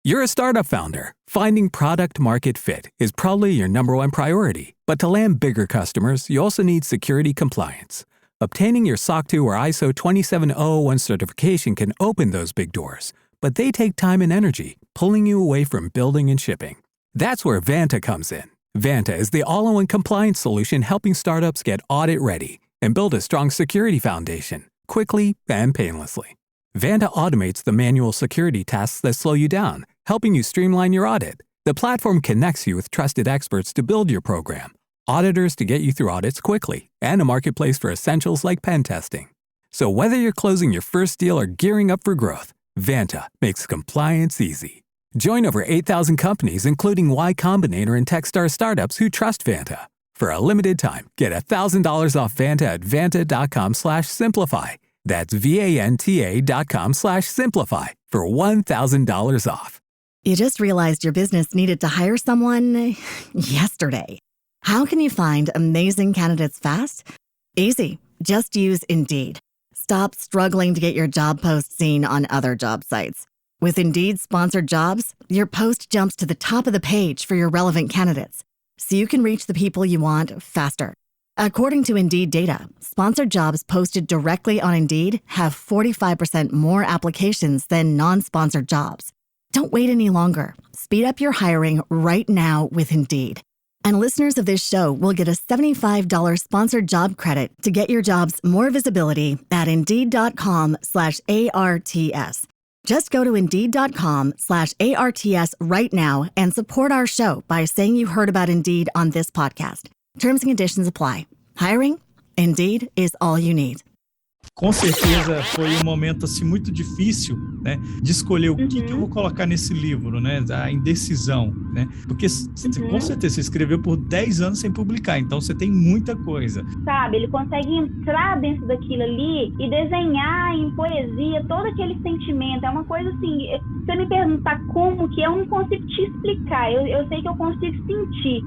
You're a startup founder. Finding product market fit is probably your number one priority. But to land bigger customers, you also need security compliance. Obtaining your SOC 2 or ISO 27001 certification can open those big doors, but they take time and energy, pulling you away from building and shipping. That's where Vanta comes in. Vanta is the all-in-one compliance solution helping startups get audit ready and build a strong security foundation quickly and painlessly. Vanta automates the manual security tasks that slow you down, helping you streamline your audit. The platform connects you with trusted experts to build your program, auditors to get you through audits quickly, and a marketplace for essentials like pen testing. So whether you're closing your first deal or gearing up for growth, Vanta makes compliance easy. Join over 8,000 companies, including Y Combinator and Techstar startups who trust Vanta. For a limited time, get $1,000 off Vanta at vanta.com/simplify. That's VANTA.com/simplify for $1,000 off. You just realized your business needed to hire someone yesterday. How can you find amazing candidates fast? Easy. Just use Indeed. Stop struggling to get your job post seen on other job sites. With Indeed sponsored jobs, your post jumps to the top of the page for your relevant candidates, so you can reach the people you want faster. According to Indeed data, sponsored jobs posted directly on Indeed have 45% more applications than non-sponsored jobs. Don't wait any longer. Speed up your hiring right now with Indeed. And listeners of this show will get a $75 sponsored job credit to get your jobs more visibility at Indeed.com/ARTS. Just go to Indeed.com/ARTS right now and support our show by saying you heard about Indeed on this podcast. Terms and conditions apply. Hiring? Indeed is all you need. Com certeza foi um momento assim muito difícil, né, de escolher o que eu vou colocar nesse livro, né, a indecisão, né, porque com certeza você escreveu por 10 anos sem publicar, então você tem muita coisa. Sabe, ele consegue entrar dentro daquilo ali e desenhar em poesia todo aquele sentimento, é uma coisa assim, se você me perguntar como que eu não consigo te explicar, eu sei que eu consigo sentir.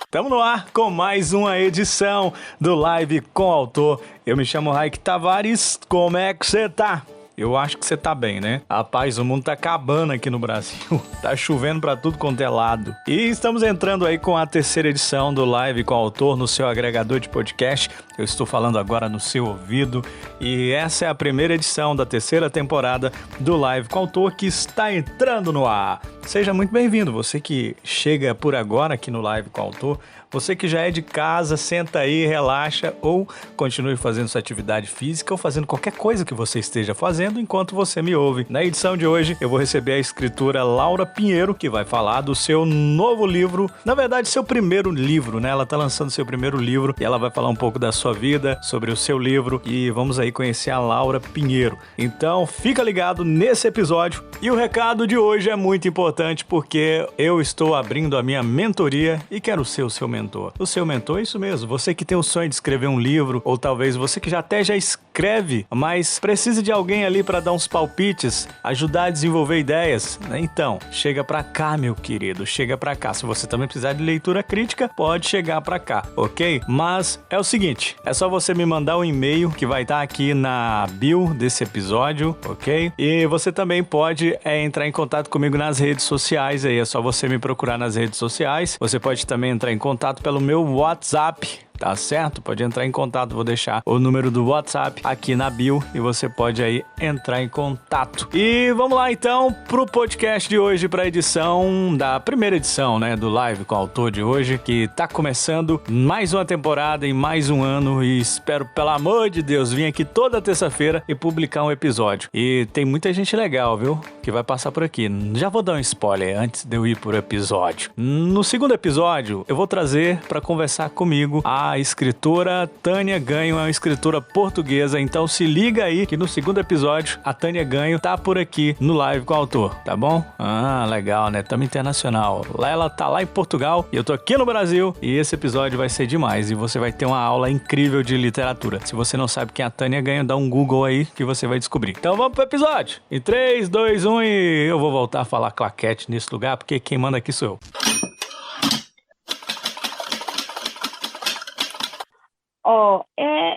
Estamos no ar com mais uma edição do Live com o Autor. Eu me chamo Raik Tavares. Como é que você tá? Eu acho que você tá bem, né? Rapaz, o mundo tá acabando aqui no Brasil. Tá chovendo pra tudo quanto é lado. E estamos entrando aí com a terceira edição do Live com o Autor no seu agregador de podcast. Eu estou falando agora no seu ouvido. E essa é a primeira edição da terceira temporada do Live com o Autor que está entrando no ar. Seja muito bem-vindo. Você que chega por agora aqui no Live com o Autor. Você que já é de casa, senta aí, relaxa ou continue fazendo sua atividade física ou fazendo qualquer coisa que você esteja fazendo enquanto você me ouve. Na edição de hoje, eu vou receber a escritora Laura Pinheiro, que vai falar do seu novo livro, na verdade, seu primeiro livro, né? Ela tá lançando seu primeiro livro e ela vai falar um pouco da sua vida, sobre o seu livro e vamos aí conhecer a Laura Pinheiro. Então, fica ligado nesse episódio. E o recado de hoje é muito importante porque eu estou abrindo a minha mentoria e quero ser o seu mentor. O seu mentor é isso mesmo, você que tem o sonho de escrever um livro, ou talvez você que já escreve, mas precisa de alguém ali para dar uns palpites, ajudar a desenvolver ideias, né? Então, chega pra cá, meu querido, chega pra cá. Se você também precisar de leitura crítica, pode chegar pra cá, ok? Mas é o seguinte, é só você me mandar um e-mail que vai estar aqui na bio desse episódio, ok? E você também pode entrar em contato comigo nas redes sociais, aí é só você me procurar nas redes sociais. Você pode também entrar em contato pelo meu WhatsApp, tá certo? Pode entrar em contato, vou deixar o número do WhatsApp aqui na bio e você pode aí entrar em contato. E vamos lá então pro podcast de hoje, pra edição da primeira edição, né, do Live com o Autor de hoje, que tá começando mais uma temporada em mais um ano e espero, pelo amor de Deus, vir aqui toda terça-feira e publicar um episódio. E tem muita gente legal, viu, que vai passar por aqui. Já vou dar um spoiler antes de eu ir pro episódio. No segundo episódio, eu vou trazer pra conversar comigo a escritora Tânia Ganho, é uma escritora portuguesa, então se liga aí que no segundo episódio a Tânia Ganho tá por aqui no Live com o Autor, tá bom? Ah, legal, né? Tamo internacional. Lá ela tá lá em Portugal e eu tô aqui no Brasil e esse episódio vai ser demais e você vai ter uma aula incrível de literatura. Se você não sabe quem é a Tânia Ganho, dá um Google aí que você vai descobrir. Então vamos pro episódio. Em 3, 2, 1 e eu vou voltar a falar claquete nesse lugar porque quem manda aqui sou eu.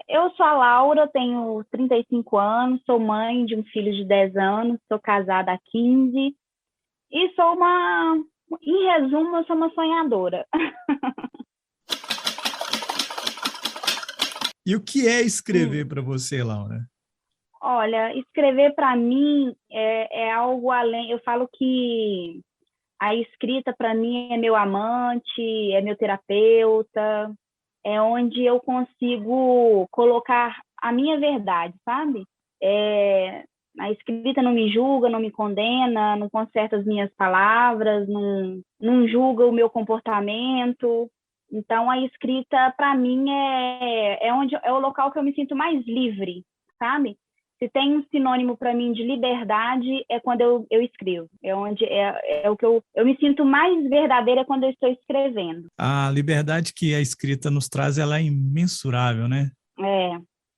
Eu sou a Laura, tenho 35 anos, sou mãe de um filho de 10 anos, sou casada há 15 e em resumo, eu sou uma sonhadora. E o que é escrever para você, Laura? Olha, escrever para mim é algo além. Eu falo que a escrita para mim é meu amante, é meu terapeuta, é onde eu consigo colocar a minha verdade, sabe? A escrita não me julga, não me condena, não conserta as minhas palavras, não julga o meu comportamento. Então, a escrita, para mim, é o local que eu me sinto mais livre, sabe? Se tem um sinônimo para mim de liberdade, é quando eu escrevo. É o que eu me sinto mais verdadeira quando eu estou escrevendo. A liberdade que a escrita nos traz, ela é imensurável, né?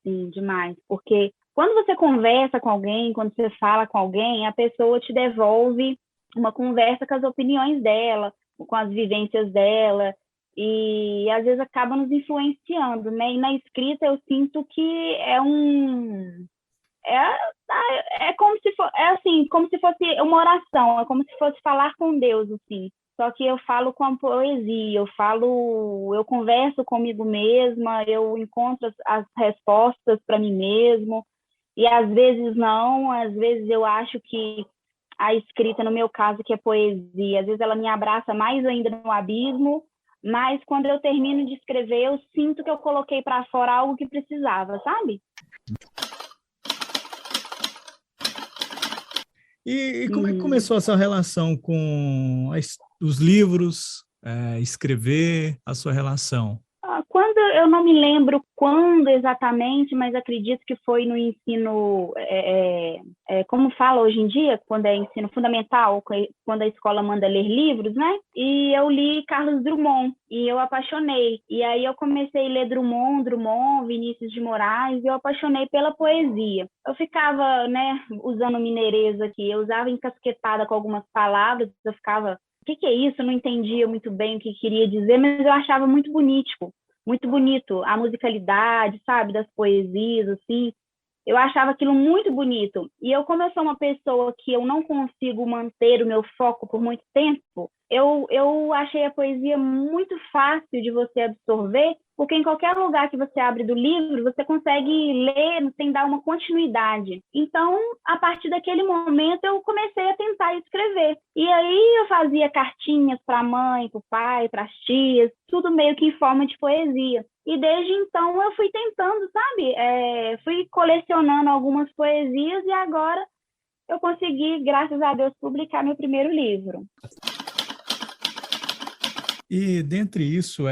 Sim, demais. Porque quando você conversa com alguém, quando você fala com alguém, a pessoa te devolve uma conversa com as opiniões dela, com as vivências dela, e às vezes acaba nos influenciando, né? E na escrita eu sinto que é como se fosse uma oração, é como se fosse falar com Deus, assim. Só que eu falo com a poesia, eu converso comigo mesma, eu encontro as respostas para mim mesmo, e às vezes não, às vezes eu acho que a escrita, no meu caso, que é poesia, às vezes ela me abraça mais ainda no abismo, mas quando eu termino de escrever, eu sinto que eu coloquei para fora algo que precisava, sabe? E como é que começou a sua relação com os livros, escrever, a sua relação? Quando eu não me lembro quando exatamente, mas acredito que foi no ensino, como fala hoje em dia, quando é ensino fundamental, quando a escola manda ler livros, né? E eu li Carlos Drummond e eu apaixonei. E aí eu comecei a ler Drummond, Vinícius de Moraes, e eu apaixonei pela poesia. Eu ficava, né, usando mineirês aqui, eu usava encasquetada com algumas palavras, eu ficava... O que é isso? Eu não entendia muito bem o que queria dizer, mas eu achava muito bonito a musicalidade, sabe, das poesias, assim. Eu achava aquilo muito bonito. E como eu sou uma pessoa que eu não consigo manter o meu foco por muito tempo, eu achei a poesia muito fácil de você absorver, porque em qualquer lugar que você abre do livro, você consegue ler sem dar uma continuidade. Então, a partir daquele momento, eu comecei a tentar escrever. E aí eu fazia cartinhas para a mãe, para o pai, para as tias, tudo meio que em forma de poesia. E desde então eu fui tentando, sabe? Fui colecionando algumas poesias e agora eu consegui, graças a Deus, publicar meu primeiro livro. E dentre isso,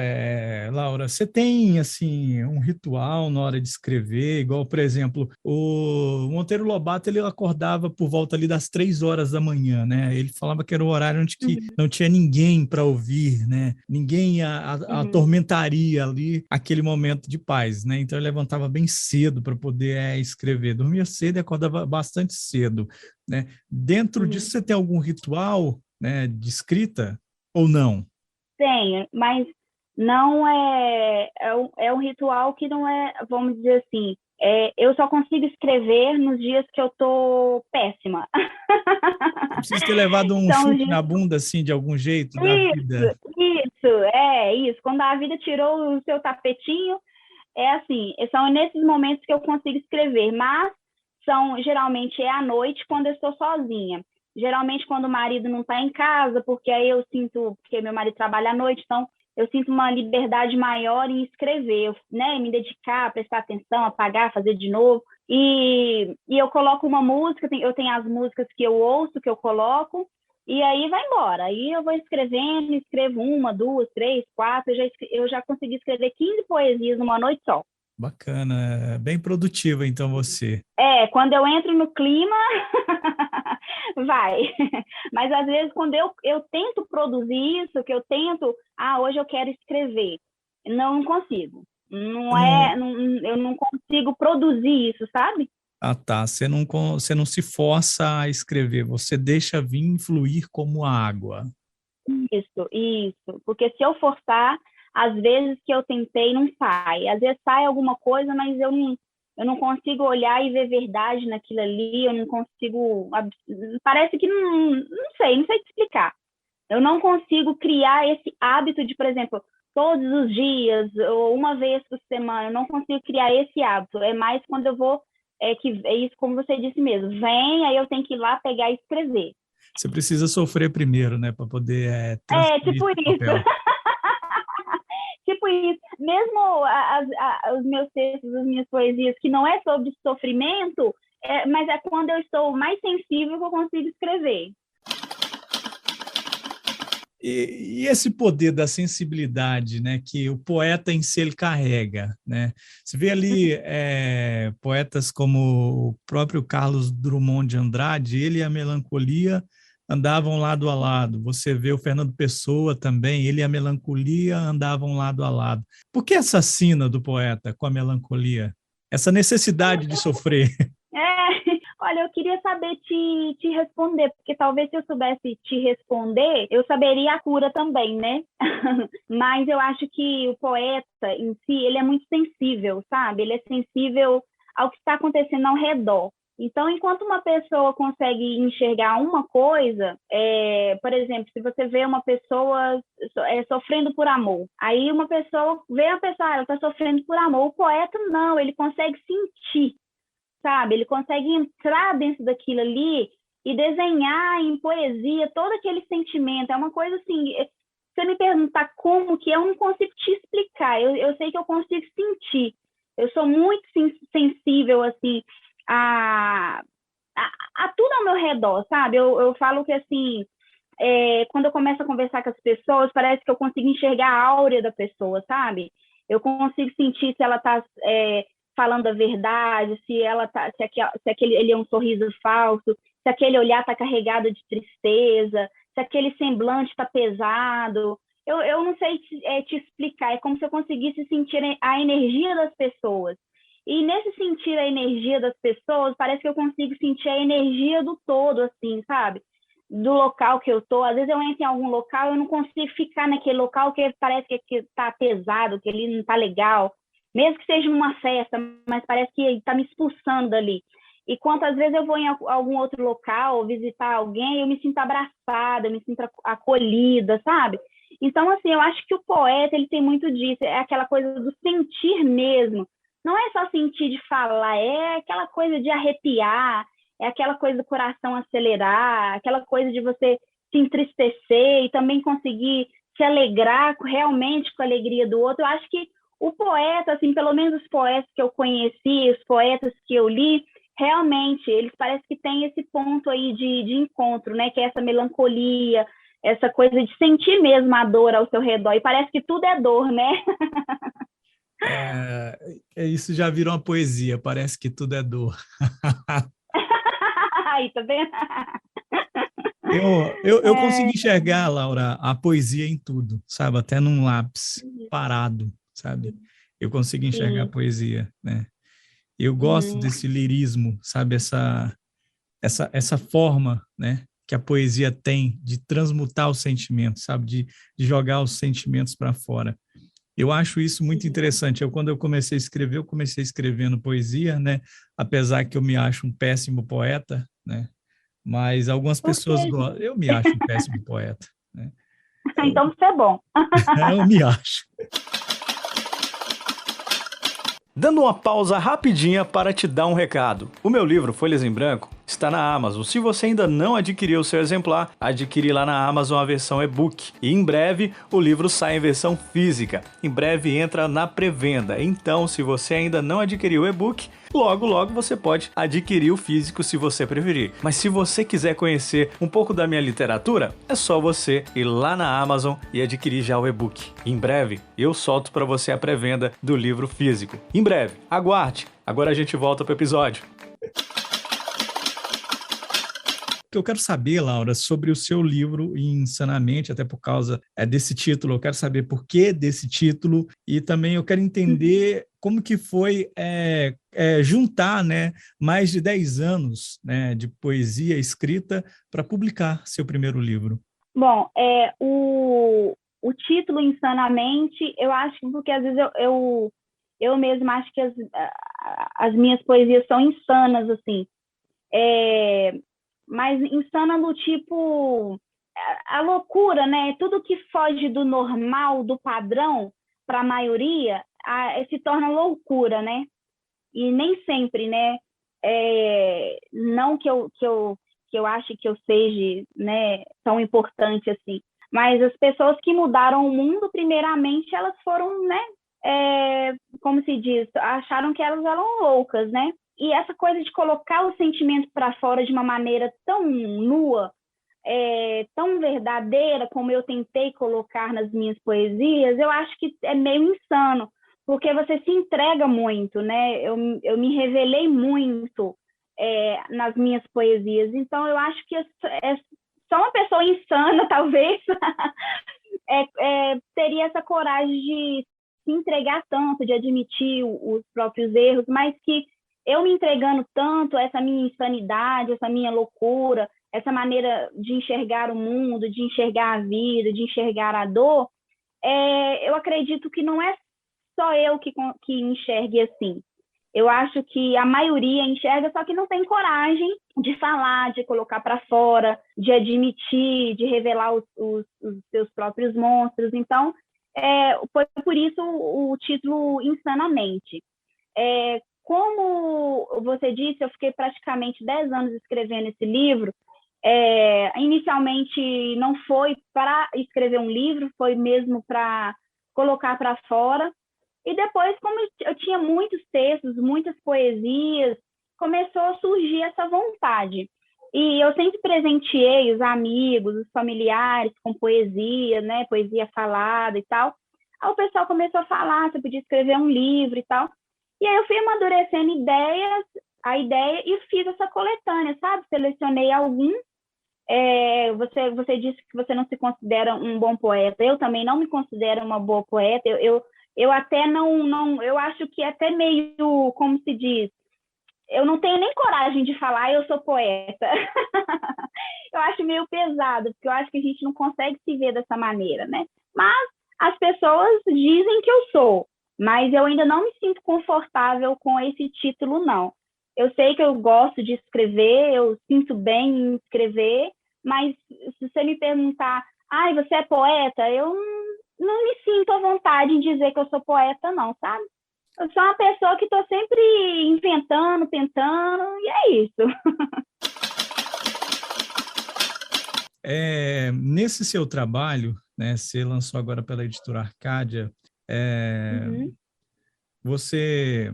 Laura, você tem assim um ritual na hora de escrever, igual, por exemplo, o Monteiro Lobato, ele acordava por volta ali das 3 horas da manhã, né? Ele falava que era o horário onde que não tinha ninguém para ouvir, né? Ninguém atormentaria ali aquele momento de paz, né? Então ele levantava bem cedo para poder escrever, dormia cedo e acordava bastante cedo, né? Dentro disso, você tem algum ritual, né, de escrita ou não? Tenho, mas não é um ritual que não é, vamos dizer assim, eu só consigo escrever nos dias que eu tô péssima. Precisa ter levado um então, chute na bunda, assim, de algum jeito, da vida. Isso. Quando a vida tirou o seu tapetinho, assim, são nesses momentos que eu consigo escrever, mas geralmente à noite, quando eu estou sozinha. Geralmente quando o marido não está em casa, porque aí eu sinto, porque meu marido trabalha à noite, então eu sinto uma liberdade maior em escrever, né, me dedicar, prestar atenção, apagar, fazer de novo. E eu coloco uma música, eu tenho as músicas que eu ouço, que eu coloco, e aí vai embora. Aí eu vou escrevendo, escrevo 1, 2, 3, 4, eu já consegui escrever 15 poesias numa noite só. Bacana, bem produtiva então você. Quando eu entro no clima, vai. Mas às vezes quando eu tento produzir isso, que eu tento, hoje eu quero escrever, não consigo. Eu não consigo produzir isso, sabe? Tá. Você não se força a escrever, você deixa vir fluir como a água. Isso. Porque se eu forçar, às vezes que eu tentei não sai. Às vezes sai alguma coisa, mas eu não consigo olhar e ver verdade naquilo ali, eu não consigo... Parece que não sei te explicar. Eu não consigo criar esse hábito de, por exemplo, todos os dias ou uma vez por semana, eu não consigo criar esse hábito. É mais quando eu vou, é isso como você disse mesmo, vem, aí eu tenho que ir lá pegar e escrever. Você precisa sofrer primeiro, né, para poder transferir tipo esse isso. papel. Tipo isso. Mesmo os meus textos, as minhas poesias, que não é sobre sofrimento, mas é quando eu estou mais sensível que eu consigo escrever. E esse poder da sensibilidade, né, que o poeta em si ele carrega, né? Você vê ali poetas como o próprio Carlos Drummond de Andrade, ele e a melancolia andavam lado a lado. Você vê o Fernando Pessoa também, ele e a melancolia andavam lado a lado. Por que essa sina do poeta com a melancolia? Essa necessidade de sofrer? Olha, eu queria saber te responder, porque talvez se eu soubesse te responder, eu saberia a cura também, né? Mas eu acho que o poeta em si, ele é muito sensível, sabe? Ele é sensível ao que está acontecendo ao redor. Então, enquanto uma pessoa consegue enxergar uma coisa, por exemplo, se você vê uma pessoa sofrendo por amor, aí uma pessoa vê a pessoa, ela está sofrendo por amor. O poeta não, ele consegue sentir, sabe? Ele consegue entrar dentro daquilo ali e desenhar em poesia todo aquele sentimento. É uma coisa assim, se você me perguntar como que eu não consigo te explicar, eu sei que eu consigo sentir. Eu sou muito sensível, assim, a tudo ao meu redor, sabe? Eu falo que, assim, quando eu começo a conversar com as pessoas, parece que eu consigo enxergar a áurea da pessoa, sabe? Eu consigo sentir se ela está falando a verdade, se aquele ele é um sorriso falso, se aquele olhar está carregado de tristeza, se aquele semblante está pesado. Eu não sei te explicar, é como se eu conseguisse sentir a energia das pessoas. E nesse sentir a energia das pessoas, parece que eu consigo sentir a energia do todo, assim, sabe? Do local que eu tô. Às vezes eu entro em algum local e eu não consigo ficar naquele local que parece que tá pesado, que ele não tá legal. Mesmo que seja numa festa, mas parece que está me expulsando dali. E quantas vezes eu vou em algum outro local, visitar alguém, eu me sinto abraçada, eu me sinto acolhida, sabe? Então, assim, eu acho que o poeta, ele tem muito disso, é aquela coisa do sentir mesmo. Não é só sentir de falar, é aquela coisa de arrepiar, é aquela coisa do coração acelerar, aquela coisa de você se entristecer e também conseguir se alegrar realmente com a alegria do outro. Eu acho que o poeta, assim, pelo menos os poetas que eu conheci, os poetas que eu li, realmente, eles parecem que têm esse ponto aí de encontro, né? Que é essa melancolia, essa coisa de sentir mesmo a dor ao seu redor. E parece que tudo é dor, né? Isso já virou uma poesia, parece que tudo é dor. Aí, tá vendo? Eu consigo enxergar, Laura, a poesia em tudo, sabe? Até num lápis parado, sabe? Eu consigo enxergar a poesia, né? Eu gosto desse lirismo, sabe? Essa forma, né? Que a poesia tem de transmutar os sentimentos, sabe? De jogar os sentimentos para fora. Eu acho isso muito interessante. Quando eu comecei a escrever, eu comecei escrevendo poesia, né? Apesar que eu me acho um péssimo poeta, né? Mas algumas pessoas gostam. Eu me acho um péssimo poeta, né? Então você é bom. Eu me acho. Dando uma pausa rapidinha para te dar um recado. O meu livro, Folhas em Branco, está na Amazon. Se você ainda não adquiriu o seu exemplar, adquire lá na Amazon a versão e-book. E em breve o livro sai em versão física. Em breve entra na pré-venda. Então, se você ainda não adquiriu o e-book, logo você pode adquirir o físico se você preferir. Mas se você quiser conhecer um pouco da minha literatura, é só você ir lá na Amazon e adquirir já o e-book. Em breve eu solto para você a pré-venda do livro físico. Em breve, aguarde. Agora a gente volta para o episódio. Eu quero saber, Laura, sobre o seu livro Insanamente, até por causa desse título. Eu quero saber por que desse título e também eu quero entender como que foi juntar, né, mais de 10 anos, né, de poesia escrita para publicar seu primeiro livro. Bom, o o título Insanamente, eu acho que porque às vezes eu mesma acho que as minhas poesias são insanas, assim. Mas insana no tipo a loucura, né? Tudo que foge do normal, do padrão, para a maioria, se torna loucura, né? E nem sempre, né? Não que eu ache que eu seja, né, tão importante assim, mas as pessoas que mudaram o mundo, primeiramente, elas foram, né? Como se diz, acharam que elas eram loucas, né? E essa coisa de colocar o sentimento para fora de uma maneira tão nua, tão verdadeira como eu tentei colocar nas minhas poesias, eu acho que é meio insano, porque você se entrega muito, né? Eu me revelei muito nas minhas poesias, então eu acho que só uma pessoa insana, talvez, teria essa coragem de se entregar tanto, de admitir os próprios erros, mas que eu me entregando tanto, essa minha insanidade, essa minha loucura, essa maneira de enxergar o mundo, de enxergar a vida, de enxergar a dor, eu acredito que não é só eu que enxergue assim. Eu acho que a maioria enxerga, só que não tem coragem de falar, de colocar para fora, de admitir, de revelar os seus próprios monstros. Então, foi por isso o título Insanamente. Como você disse, eu fiquei praticamente 10 anos escrevendo esse livro. Inicialmente não foi para escrever um livro, foi mesmo para colocar para fora. E depois, como eu tinha muitos textos, muitas poesias, começou a surgir essa vontade. E eu sempre presenteei os amigos, os familiares com poesia, né? Poesia falada e tal. Aí o pessoal começou a falar, você podia escrever um livro e tal. E aí eu fui amadurecendo a ideia e fiz essa coletânea, sabe? Selecionei alguns. Você disse que você não se considera um bom poeta. Eu também não me considero uma boa poeta. Eu até não, eu acho que é até meio, como se diz, eu não tenho nem coragem de falar eu sou poeta. Eu acho meio pesado, porque eu acho que a gente não consegue se ver dessa maneira, né? Mas as pessoas dizem que eu sou, mas eu ainda não me sinto confortável com esse título, não. Eu sei que eu gosto de escrever, eu sinto bem em escrever, mas se você me perguntar, você é poeta? Eu não me sinto à vontade em dizer que eu sou poeta, não, sabe? Eu sou uma pessoa que estou sempre inventando, tentando, e é isso. Nesse seu trabalho, né, você lançou agora pela editora Arcádia, você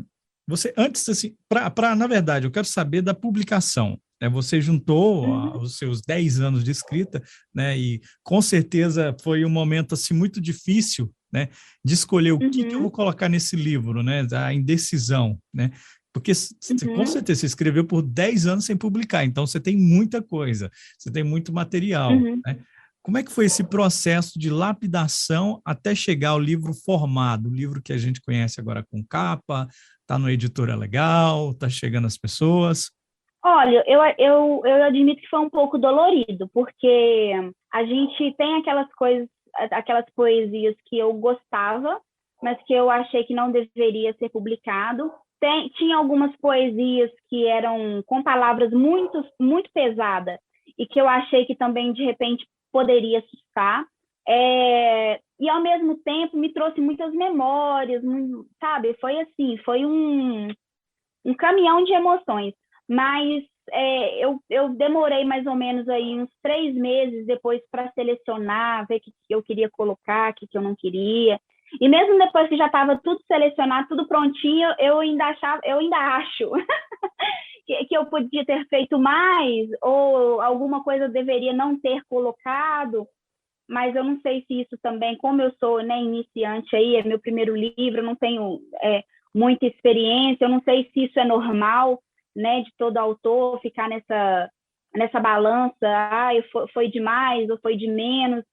antes, assim, na verdade, eu quero saber da publicação. Você juntou os seus 10 anos de escrita, né, e com certeza foi um momento assim, muito difícil, né, de escolher o que eu vou colocar nesse livro, né, a indecisão, né, porque com certeza você escreveu por 10 anos sem publicar, então você tem muita coisa, você tem muito material, né? Como é que foi esse processo de lapidação até chegar ao livro formado, o livro que a gente conhece agora com capa, está no Editora Legal, está chegando às pessoas? Olha, eu admito que foi um pouco dolorido, porque a gente tem aquelas coisas, aquelas poesias que eu gostava, mas que eu achei que não deveria ser publicado. Tinha algumas poesias que eram com palavras muito, muito pesadas e que eu achei que também, de repente, poderia assustar. E, ao mesmo tempo, me trouxe muitas memórias, sabe? Foi assim, foi um caminhão de emoções. Mas eu demorei mais ou menos aí uns 3 meses depois para selecionar, ver o que eu queria colocar, o que eu não queria. E mesmo depois que já estava tudo selecionado, tudo prontinho, eu ainda acho que eu podia ter feito mais, ou alguma coisa eu deveria não ter colocado, mas eu não sei se isso também, como eu sou, né, iniciante aí, é meu primeiro livro, eu não tenho muita experiência, eu não sei se isso é normal, né, de todo autor ficar nessa balança, foi de mais ou foi de menos.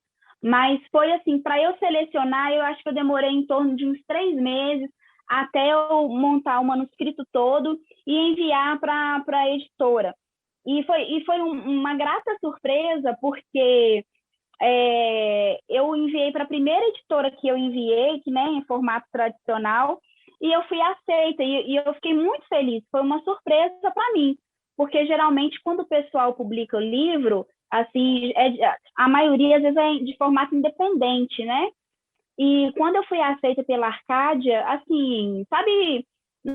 Mas foi assim, para eu selecionar, eu acho que eu demorei em torno de uns 3 meses até eu montar o manuscrito todo e enviar para a editora. E foi uma grata surpresa, porque eu enviei para a primeira editora que eu enviei, que, né, em formato tradicional, e eu fui aceita, e eu fiquei muito feliz. Foi uma surpresa para mim, porque geralmente quando o pessoal publica o livro, assim, a maioria às vezes é de formato independente, né? E quando eu fui aceita pela Arcádia, assim, sabe,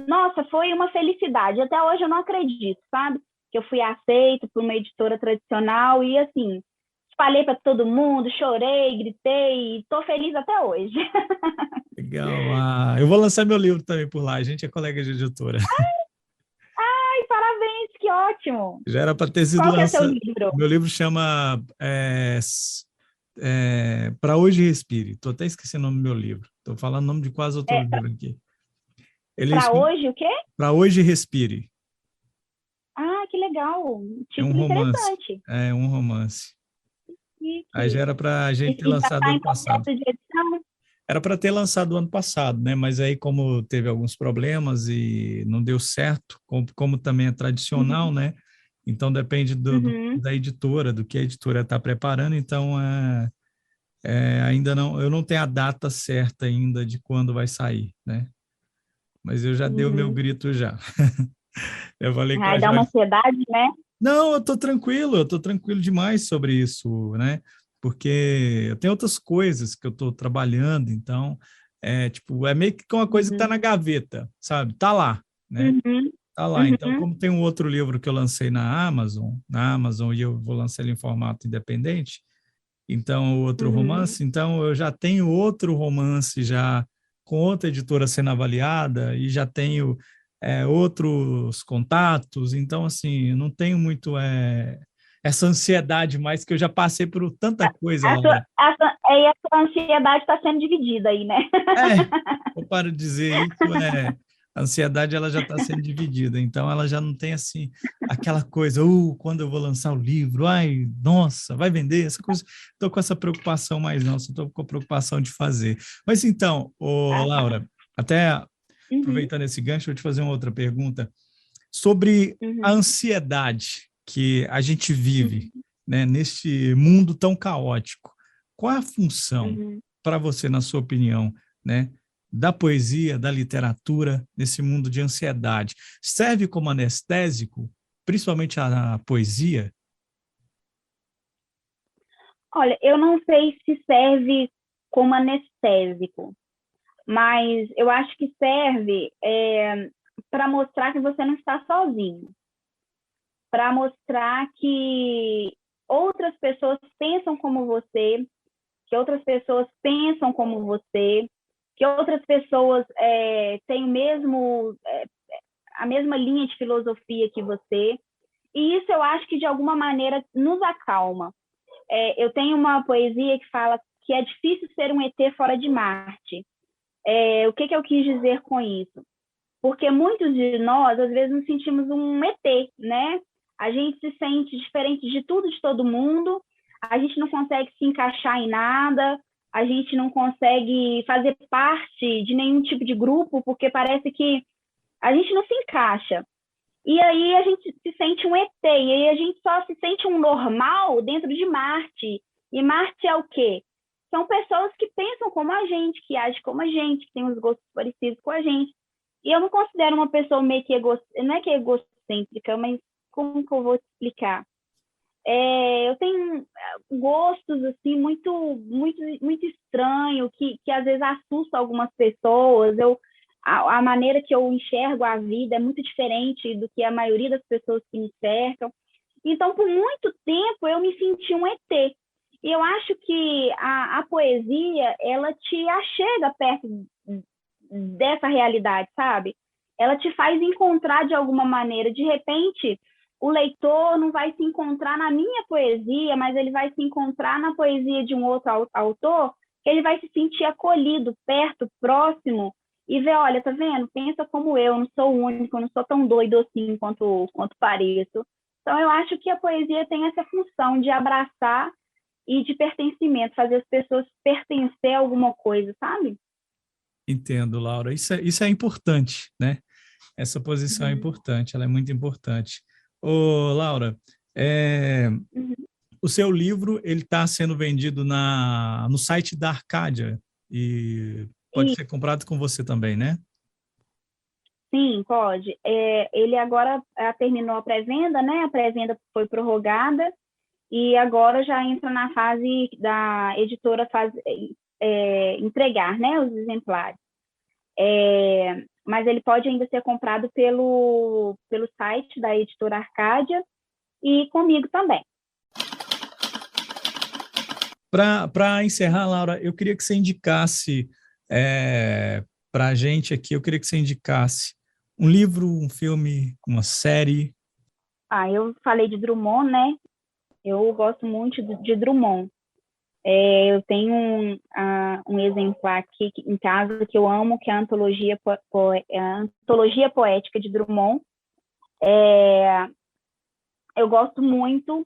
nossa, foi uma felicidade. Até hoje eu não acredito, sabe? Que eu fui aceita por uma editora tradicional e, assim, espalhei para todo mundo, chorei, gritei, estou feliz até hoje. Legal. Eu vou lançar meu livro também por lá. A gente é colega de editora. Ai, parabéns, que ótimo! Já era para ter sido Qual que é o seu lançado. livro? Meu livro chama Para Hoje Respire. Estou até esquecendo o nome do meu livro. Estou falando o nome de quase outro livro aqui. Para hoje o quê? Para Hoje Respire. Ah, que legal! É um Título romance. interessante. É um romance. Aí já era para a gente ter E já lançado está ano em passado. processo de edição? Era para ter lançado ano passado, né? Mas aí, como teve alguns problemas e não deu certo, como também é tradicional, né? Então depende Uhum. da editora, do que a editora está preparando. Então, ainda não, eu não tenho a data certa ainda de quando vai sair, né? Mas eu já dei o meu grito já. Eu falei com Ai, a dá uma Joyce. ansiedade, né? Não, eu tô tranquilo demais sobre isso, né? Porque eu tenho outras coisas que eu tô trabalhando, então é meio que uma coisa que tá na gaveta, sabe? Tá lá, né? Uhum. Tá lá. Então, Uhum. como tem um outro livro que eu lancei na Amazon e eu vou lançar ele em formato independente, então outro romance, então eu já tenho outro romance já com outra editora sendo avaliada e já tenho outros contatos, então assim, eu não tenho muito essa ansiedade mais que eu já passei por tanta coisa, Laura. A sua ansiedade está sendo dividida aí, né? Eu paro de dizer isso, a ansiedade ela já está sendo dividida, então ela já não tem assim aquela coisa, quando eu vou lançar o livro, ai, nossa, vai vender, essa coisa, estou com essa preocupação mais não, só estou com a preocupação de fazer. Mas então, Laura, até Uhum. aproveitando esse gancho, eu vou te fazer uma outra pergunta sobre a Uhum. ansiedade que a gente vive, Uhum. né, neste mundo tão caótico. Qual é a função, Uhum. para você, na sua opinião, né, da poesia, da literatura, nesse mundo de ansiedade? Serve como anestésico, principalmente a poesia? Olha, eu não sei se serve como anestésico, mas eu acho que serve para mostrar que você não está sozinho, para mostrar que outras pessoas pensam como você, que outras pessoas pensam como você, que outras pessoas têm a mesma linha de filosofia que você. E isso eu acho que de alguma maneira nos acalma. Eu tenho uma poesia que fala que é difícil ser um ET fora de Marte. O que eu quis dizer com isso? Porque muitos de nós, às vezes, nos sentimos um ET, né? A gente se sente diferente de tudo, de todo mundo, a gente não consegue se encaixar em nada, a gente não consegue fazer parte de nenhum tipo de grupo, porque parece que a gente não se encaixa. E aí a gente se sente um ET, e aí a gente só se sente um normal dentro de Marte. E Marte é o quê? São pessoas que pensam como a gente, que agem como a gente, que têm os gostos parecidos com a gente. E eu não considero uma pessoa meio que não é que é egocêntrica, mas como que eu vou te explicar? Eu tenho gostos assim muito muito muito estranho que às vezes assusta algumas pessoas. A maneira que eu enxergo a vida é muito diferente do que a maioria das pessoas que me cercam. Então, por muito tempo, eu me senti um ET. E eu acho que a poesia, ela te achega perto dessa realidade, sabe? Ela te faz encontrar de alguma maneira. De repente, o leitor não vai se encontrar na minha poesia, mas ele vai se encontrar na poesia de um outro autor, que ele vai se sentir acolhido, perto, próximo, e ver, olha, tá vendo? Pensa como eu não sou único, eu não sou tão doido assim quanto pareço. Então, eu acho que a poesia tem essa função de abraçar e de pertencimento, fazer as pessoas pertencer a alguma coisa, sabe? Entendo, Laura. Isso é importante, né? Essa posição é importante, ela é muito importante. Ô, Laura, Uhum. O seu livro, ele está sendo vendido no site da Arcádia e pode ser comprado com você também, né? Sim, pode. Ele agora terminou a pré-venda, né? A pré-venda foi prorrogada e agora já entra na fase da editora entregar, né, os exemplares. Mas ele pode ainda ser comprado pelo site da editora Arcádia e comigo também. Para encerrar, Laura, eu queria que você indicasse para a gente aqui, eu queria que você indicasse um livro, um filme, uma série. Eu falei de Drummond, né? Eu gosto muito de Drummond. Eu tenho um exemplar aqui em casa que eu amo, que é a Antologia Poética de Drummond. Eu gosto muito.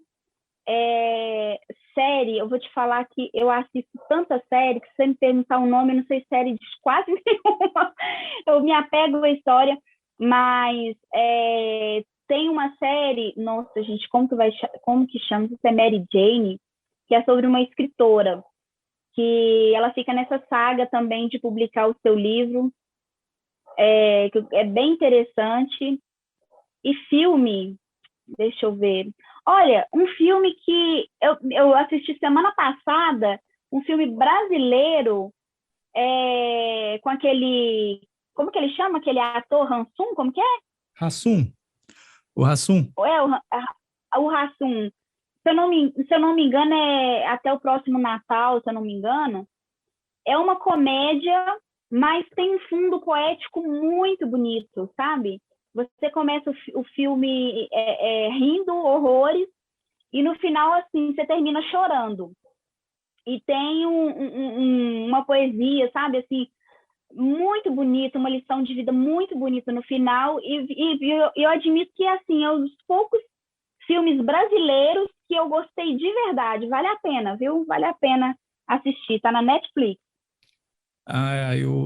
Série, eu vou te falar que eu assisto tanta série que se você me perguntar o nome, eu não sei série de quase nenhuma. Eu me apego à história, mas tem uma série, nossa, gente, como que chama? Isso é Mary Jane, que é sobre uma escritora, que ela fica nessa saga também de publicar o seu livro, que é bem interessante. E filme, deixa eu ver. Olha, um filme que eu assisti semana passada, um filme brasileiro, com aquele, como que ele chama? Aquele ator Hassum, como que é? Hassum. O Hassum. O Hassum. Se eu não me engano, é até o próximo Natal, se eu não me engano. É uma comédia, mas tem um fundo poético muito bonito, sabe? Você começa o filme rindo horrores e no final, assim, você termina chorando. E tem uma poesia, sabe, assim, muito bonita, uma lição de vida muito bonita no final. E eu admito que, assim, é um dos poucos filmes brasileiros que eu gostei de verdade. Vale a pena, viu? Vale a pena assistir. Tá na Netflix.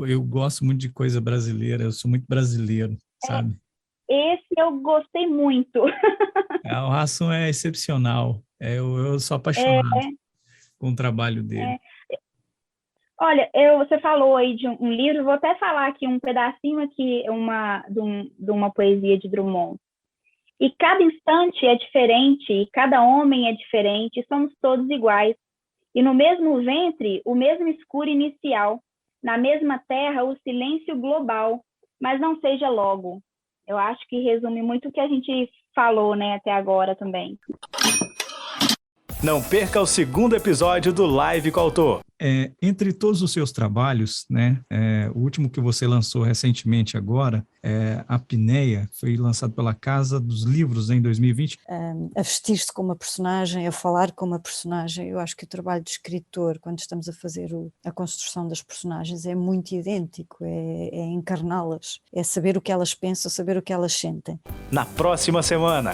Eu gosto muito de coisa brasileira. Eu sou muito brasileiro, sabe? Esse eu gostei muito. O Hassum é excepcional. Eu sou apaixonado com o trabalho dele. Olha, você falou aí de um livro, vou até falar aqui um pedacinho aqui, de uma poesia de Drummond. E cada instante é diferente, e cada homem é diferente, e somos todos iguais. E no mesmo ventre, o mesmo escuro inicial, na mesma terra, o silêncio global, mas não seja logo. Eu acho que resume muito o que a gente falou, né, até agora também. Não perca o segundo episódio do Live com o Autor. Entre todos os seus trabalhos, né, o último que você lançou recentemente agora, A Pinéia, foi lançado pela Casa dos Livros em 2020. A vestir-se como uma personagem, a falar como uma personagem. Eu acho que o trabalho de escritor, quando estamos a fazer a construção das personagens, é muito idêntico, é encarná-las, é saber o que elas pensam, saber o que elas sentem. Na próxima semana,